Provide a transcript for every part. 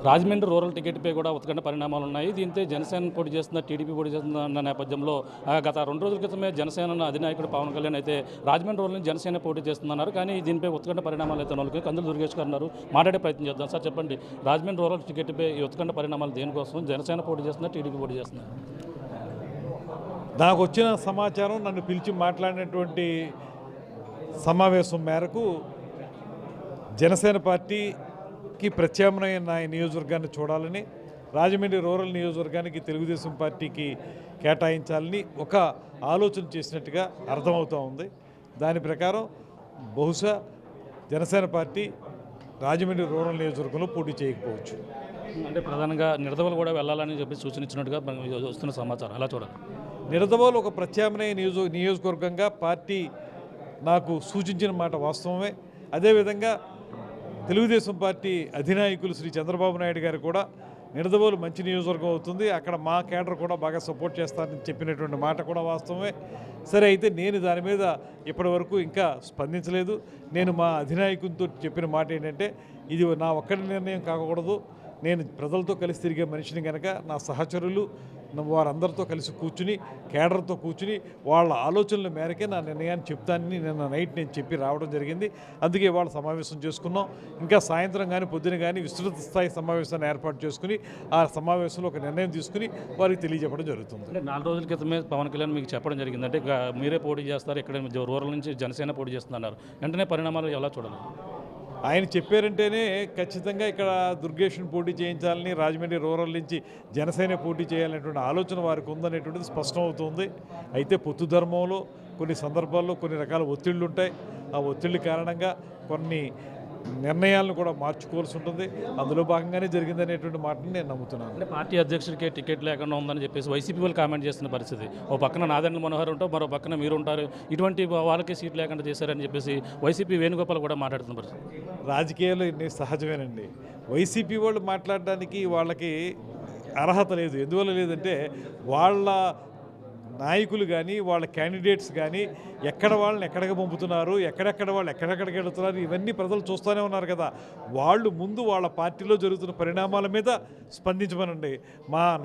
Rajahmundry rural టికెట్పై కూడా ఉత్కంఠ పరిణామాలు ఉన్నాయి. దీంతో జనసేన పోటీ చేస్తున్న, టీడీపీ పోటీ చేస్తున్న అన్న నేపథ్యంలో గత 2 రోజుల క్రితమే జనసేన అధినాయకుడు పవన్ కళ్యాణ్ అయితే రాజమండ్రి రూరల్ నుంచి జనసేన పోటీ చేస్తున్నారు. కానీ దీనిపై ఉత్కంఠ పరిణామాలు అయితే నెలకొన్నాయి. కందులు దుర్గేష్ గారు ఉన్నారు, మాట్లాడే ప్రయత్నం చేద్దాం. సార్ చెప్పండి, రాజమండ్రి రూరల్ టికెట్పై ఈ ఉత్కంఠ పరిణామాలు దేనికోసం? జనసేన పోటీ చేస్తున్నా, టీడీపీ పోటీ చేస్తున్నారు? నాకు వచ్చిన సమాచారం, నన్ను పిలిచి మాట్లాడినటువంటి సమావేశం మేరకు జనసేన పార్టీకి ప్రత్యామ్నాయ నియోజకవర్గాన్ని చూడాలని, రాజమండ్రి రూరల్ నియోజకవర్గానికి తెలుగుదేశం పార్టీకి కేటాయించాలని ఒక ఆలోచన చేసినట్టుగా అర్థమవుతూ ఉంది. దాని ప్రకారం బహుశా జనసేన పార్టీ రాజమండ్రి రూరల్ నియోజకవర్గంలో పోటీ చేయకపోవచ్చు. అంటే ప్రధానంగా నిడదవలు కూడా వెళ్ళాలని చెప్పి సూచన ఇచ్చినట్టుగా వస్తున్న సమాచారం ఎలా చూడాలి? నిడదవోలు ఒక ప్రత్యామ్నాయ నియోజకవర్గంగా పార్టీ నాకు సూచించిన మాట వాస్తవమే. అదేవిధంగా తెలుగుదేశం పార్టీ అధినాయకులు శ్రీ చంద్రబాబు నాయుడు గారు కూడా నిడదవోలు మంచి నియోజకవర్గం అవుతుంది, అక్కడ మా కేడర్ కూడా బాగా సపోర్ట్ చేస్తారని చెప్పినటువంటి మాట కూడా వాస్తవమే. సరే, అయితే నేను దాని మీద ఇప్పటివరకు ఇంకా స్పందించలేదు. నేను మా అధినాయకునితో చెప్పిన మాట ఏంటంటే, ఇది నా ఒక్కడి నిర్ణయం కాకూడదు, నేను ప్రజలతో కలిసి తిరిగే మనిషిని కనుక నా సహచరులు వారందరితో కలిసి కూర్చుని, కేడర్తో కూర్చుని వాళ్ళ ఆలోచనల మేరకే నా నిర్ణయాన్ని చెప్తానని నిన్న నైట్ నేను చెప్పి రావడం జరిగింది. అందుకే వాళ్ళ సమావేశం చేసుకున్నాం. ఇంకా సాయంత్రం కానీ పొద్దున కానీ విస్తృత స్థాయి సమావేశాన్ని ఏర్పాటు చేసుకుని ఆ సమావేశంలో ఒక నిర్ణయం తీసుకుని వారికి తెలియజెప్పడం జరుగుతుంది. అంటే 4 రోజుల క్రితమే పవన్ కళ్యాణ్ మీకు చెప్పడం జరిగింది, అంటే మీరే పోటీ చేస్తారు, ఇక్కడ రూరల్ నుంచి జనసేన పోటీ చేస్తున్నారు. వెంటనే పరిణామాలు ఎలా చూడాలి? ఆయన చెప్పారంటేనే ఖచ్చితంగా ఇక్కడ దుర్గేష్ను పోటీ చేయించాలని, రాజమండ్రి రూరల్ నుంచి జనసేన పోటీ చేయాలనేటువంటి ఆలోచన వారికి ఉందనేటువంటిది స్పష్టమవుతుంది. అయితే పొత్తు ధర్మంలో కొన్ని సందర్భాల్లో కొన్ని రకాల ఒత్తిళ్లు ఉంటాయి. ఆ ఒత్తిళ్ల కారణంగా కొన్ని నిర్ణయాలను కూడా మార్చుకోవాల్సి ఉంటుంది. అందులో భాగంగానే జరిగిందనేటువంటి మాటను నేను నమ్ముతున్నాను. అంటే పార్టీ అధ్యక్షుడికి టికెట్ లేకుండా ఉందని చెప్పేసి వైసీపీ వాళ్ళు కామెంట్ చేస్తున్న పరిస్థితి. ఓ పక్కన నాదెండ్ల మనోహర్ ఉంటారు, మరో పక్కన మీరు ఉంటారు, ఇటువంటి వాళ్ళకి సీట్ లేకుండా చేశారని చెప్పేసి వైసీపీ వేణుగోపాల్ కూడా మాట్లాడుతున్న పరిస్థితి. రాజకీయాల్లో ఇన్ని సహజమేనండి. వైసీపీ వాళ్ళు మాట్లాడడానికి వాళ్ళకి అర్హత లేదు. ఎందువల్ల లేదంటే వాళ్ళ నాయకులు కానీ వాళ్ళ క్యాండిడేట్స్ కానీ ఎక్కడ వాళ్ళని ఎక్కడికి పంపుతున్నారు, ఎక్కడెక్కడ వాళ్ళు ఎక్కడెక్కడికి వెళుతున్నారు, ఇవన్నీ ప్రజలు చూస్తూనే ఉన్నారు కదా. వాళ్ళు ముందు వాళ్ళ పార్టీలో జరుగుతున్న పరిణామాల మీద స్పందించమనండి.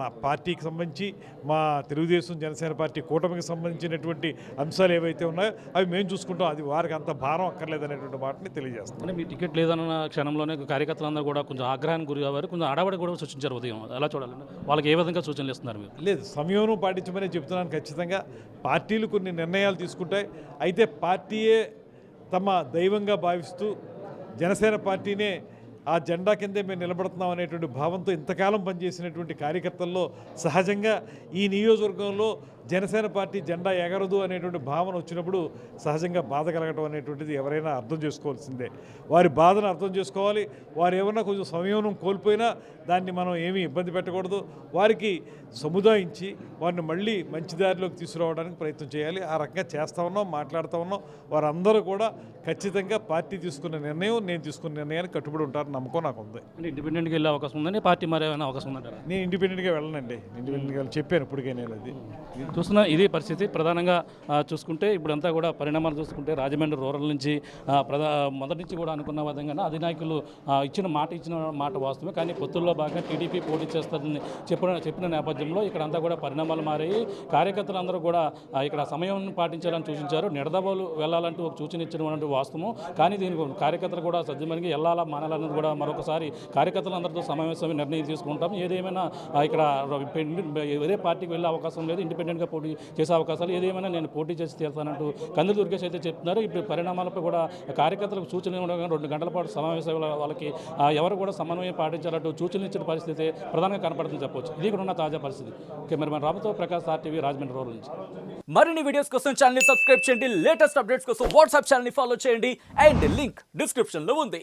నా పార్టీకి సంబంధించి, మా తెలుగుదేశం జనసేన పార్టీ కూటమికి సంబంధించినటువంటి అంశాలు ఏవైతే ఉన్నాయో అవి మేము చూసుకుంటాం. అది వారికి అంత భారం అక్కర్లేదనేటువంటి మాటని తెలియజేస్తాం. అంటే మీ టికెట్ లేదన్న క్షణంలోనే కార్యకర్తలందరూ కూడా కొంచెం ఆగ్రహానికి గురి అవ్వారు, కొంచెం అడవడి కూడా సూచించారు ఉదయం. ఎలా చూడాలంటే వాళ్ళకి ఏ విధంగా సూచనలు ఇస్తున్నారు మీరు? లేదు, సమయం పాటించమని చెప్తున్నాను. ఖచ్చితంగా పార్టీలు కొన్ని నిర్ణయాలు తీసుకుంటాయి. అయితే పార్టీయే తమ దైవంగా భావిస్తూ జనసేన పార్టీనే ఆ జెండా కిందే మేము నిలబడుతున్నాం అనేటువంటి భావంతో ఇంతకాలం పనిచేసినటువంటి కార్యకర్తల్లో సహజంగా ఈ నియోజకవర్గంలో జనసేన పార్టీ జెండా ఎగరదు అనేటువంటి భావన వచ్చినప్పుడు సహజంగా బాధ కలగడం అనేటువంటిది ఎవరైనా అర్థం చేసుకోవాల్సిందే. వారి బాధను అర్థం చేసుకోవాలి. వారు ఏమన్నా కొంచెం సమయం కోల్పోయినా దాన్ని మనం ఏమీ ఇబ్బంది పెట్టకూడదు. వారికి సముదాయించి వారిని మళ్ళీ మంచి దారిలోకి తీసుకురావడానికి ప్రయత్నం చేయాలి. ఆ రకంగా చేస్తూ ఉన్నాం, మాట్లాడుతూ ఉన్నాం. వారందరూ కూడా ఖచ్చితంగా పార్టీ తీసుకున్న నిర్ణయం, నేను తీసుకున్న నిర్ణయానికి కట్టుబడి ఉంటారని నమ్మకం నాకు ఉంది. అంటే ఇండిపెండెంట్గా వెళ్ళే అవకాశం ఉందని, పార్టీ మరేమైనా అవకాశం ఉందంటారా? నేను ఇండిపెండెంట్గా వెళ్ళనండి. ఇండిపెండెంట్గా చెప్పాను ఇప్పటికే నేను. అది చూస్తున్నా ఇది పరిస్థితి. ప్రధానంగా చూసుకుంటే ఇప్పుడంతా కూడా పరిణామాలు చూసుకుంటే రాజమండ్రి రూరల్ నుంచి మొదటి నుంచి కూడా అనుకున్న విధంగా అధినాయకులు ఇచ్చిన మాట వాస్తవమే. కానీ పొత్తుల్లో భాగంగా టీడీపీ పోటీ చేస్తుందని చెప్పిన నేపథ్యంలో ఇక్కడ అంతా కూడా పరిణామాలు మారాయి. కార్యకర్తలందరూ కూడా ఇక్కడ సమయం పాటించాలని సూచించారు. నిడదవోలు వెళ్ళాలంటూ ఒక సూచన ఇచ్చినటువంటి వాస్తవం. కానీ దీనికి కార్యకర్తలు కూడా సజ్జమనిగి వెళ్ళాలా మానాలన్నది కూడా మరొకసారి కార్యకర్తలందరితో సమావేశం నిర్ణయం తీసుకుంటాం. ఏదేమైనా ఇక్కడ వేరే పార్టీకి వెళ్ళే అవకాశం లేదు, ఇండిపెండెంట్గా పోటీ చేసే అవకాశాలు ఏదేమైనా నేను పోటీ చేసి తీరుతానంటూ కందులు దుర్గేష్ అయితే చెప్తున్నారు. ఇప్పుడు పరిణామాలపై కూడా కార్యకర్తలకు సూచనలు ఇవ్వడం, 2 గంటల పాటు సమావేశాల వాళ్ళకి ఎవరు కూడా సమన్వయం పాటించాలంటూ సూచనలు ఇచ్చిన పరిస్థితి ప్రధానంగా కనపడుతుంది చెప్పవచ్చు. ఇది కూడా ఉన్న తాజా పరిస్థితి. కెమెరామెన్ రామతో ప్రకాష్, RTV, రాజమండ్రి రూరల్ నుంచి. మరిన్ని వీడియోస్ కోసం ఛానల్ ని సబ్స్క్రైబ్ చేయండి. లేటెస్ట్ అప్డేట్స్ కోసం వాట్సాప్ ఛానల్ ని ఫాలో చేయండి. అండ్ లింక్ డిస్క్రిప్షన్ లో ఉంది.